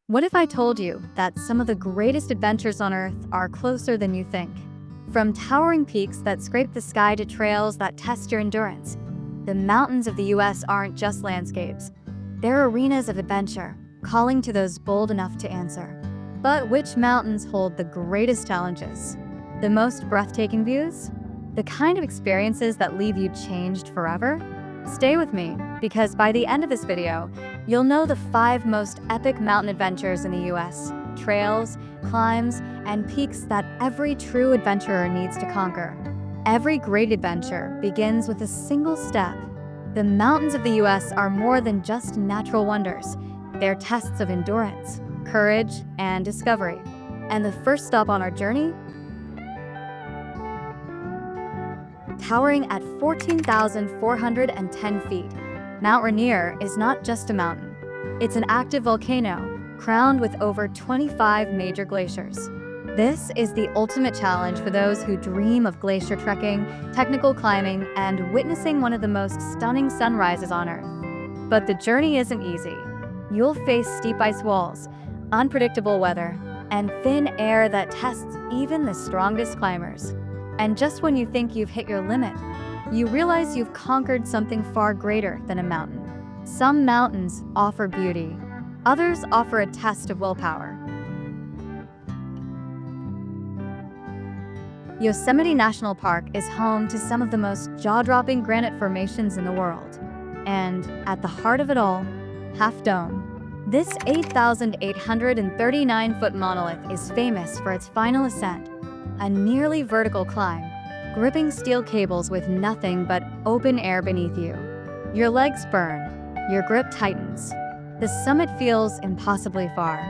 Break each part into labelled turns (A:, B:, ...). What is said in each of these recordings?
A: What if I told you that some of the greatest adventures on Earth are closer than you think? From towering peaks that scrape the sky to trails that test your endurance, the mountains of the US aren't just landscapes. They're arenas of adventure, calling to those bold enough to answer. But which mountains hold the greatest challenges? The most breathtaking views? The kind of experiences that leave you changed forever? Stay with me, because by the end of this video, you'll know the 5 most epic mountain adventures in the US, trails, climbs, and peaks that every true adventurer needs to conquer. Every great adventure begins with a single step. The mountains of the US are more than just natural wonders. They're tests of endurance, courage, and discovery. And the first stop on our journey? Towering at 14,410 feet, Mount Rainier is not just a mountain. It's an active volcano, crowned with over 25 major glaciers. This is the ultimate challenge for those who dream of glacier trekking, technical climbing, and witnessing one of the most stunning sunrises on Earth. But the journey isn't easy. You'll face steep ice walls, unpredictable weather, and thin air that tests even the strongest climbers. And just when you think you've hit your limit, you realize you've conquered something far greater than a mountain. Some mountains offer beauty. Others offer a test of willpower. Yosemite National Park is home to some of the most jaw-dropping granite formations in the world. And at the heart of it all, Half Dome. This 8,839-foot monolith is famous for its final ascent, a nearly vertical climb, gripping steel cables with nothing but open air beneath you. Your legs burn, your grip tightens. The summit feels impossibly far.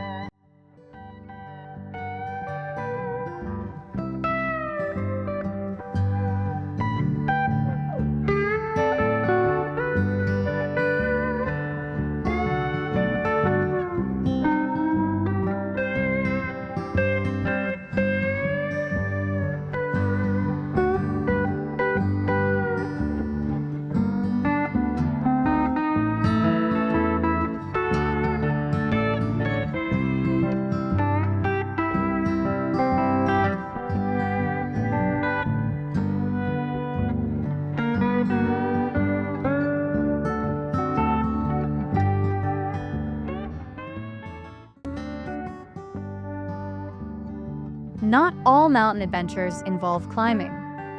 A: Not all mountain adventures involve climbing.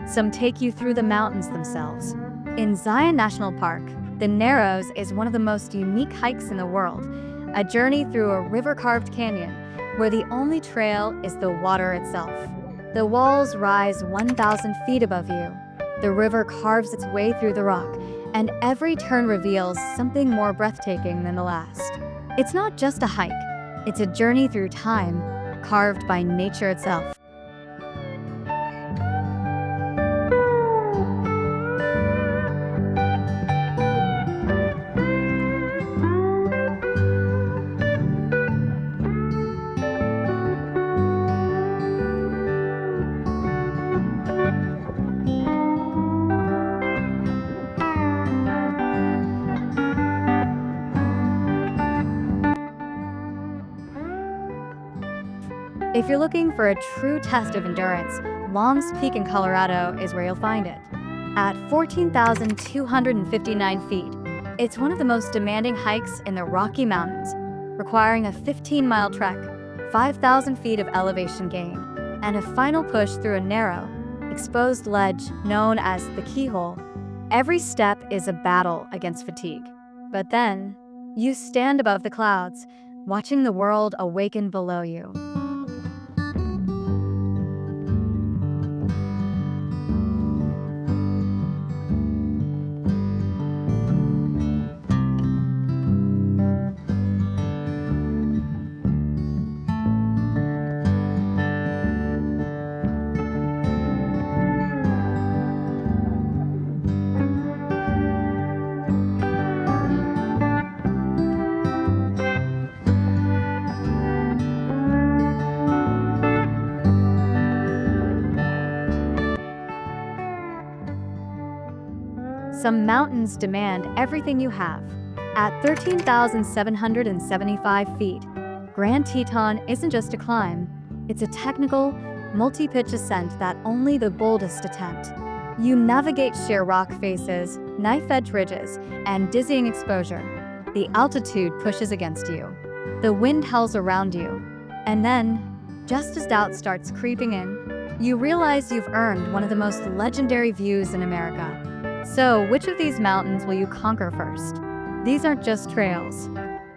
A: Some take you through the mountains themselves. In Zion National Park, the Narrows is one of the most unique hikes in the world, a journey through a river-carved canyon where the only trail is the water itself. The walls rise 1,000 feet above you. The river carves its way through the rock, and every turn reveals something more breathtaking than the last. It's not just a hike, it's a journey through time, carved by nature itself. If you're looking for a true test of endurance, Long's Peak in Colorado is where you'll find it. At 14,259 feet, it's one of the most demanding hikes in the Rocky Mountains, requiring a 15-mile trek, 5,000 feet of elevation gain, and a final push through a narrow, exposed ledge known as the Keyhole. Every step is a battle against fatigue. But then, you stand above the clouds, watching the world awaken below you. Some mountains demand everything you have. At 13,775 feet, Grand Teton isn't just a climb, it's a technical, multi-pitch ascent that only the boldest attempt. You navigate sheer rock faces, knife-edge ridges, and dizzying exposure. The altitude pushes against you. The wind howls around you. And then, just as doubt starts creeping in, you realize you've earned one of the most legendary views in America. So, which of these mountains will you conquer first? These aren't just trails.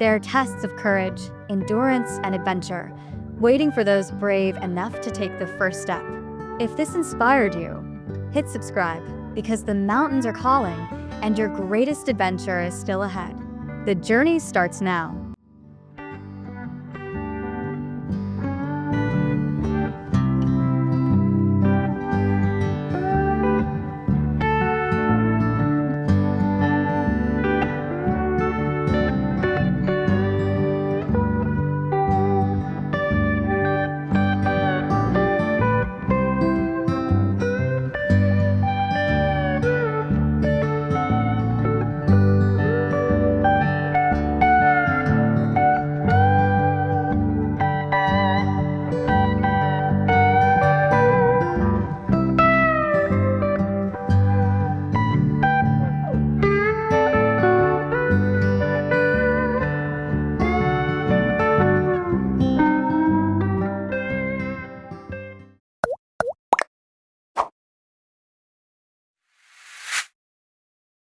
A: They're tests of courage, endurance, and adventure, waiting for those brave enough to take the first step. If this inspired you, hit subscribe, because the mountains are calling and your greatest adventure is still ahead. The journey starts now.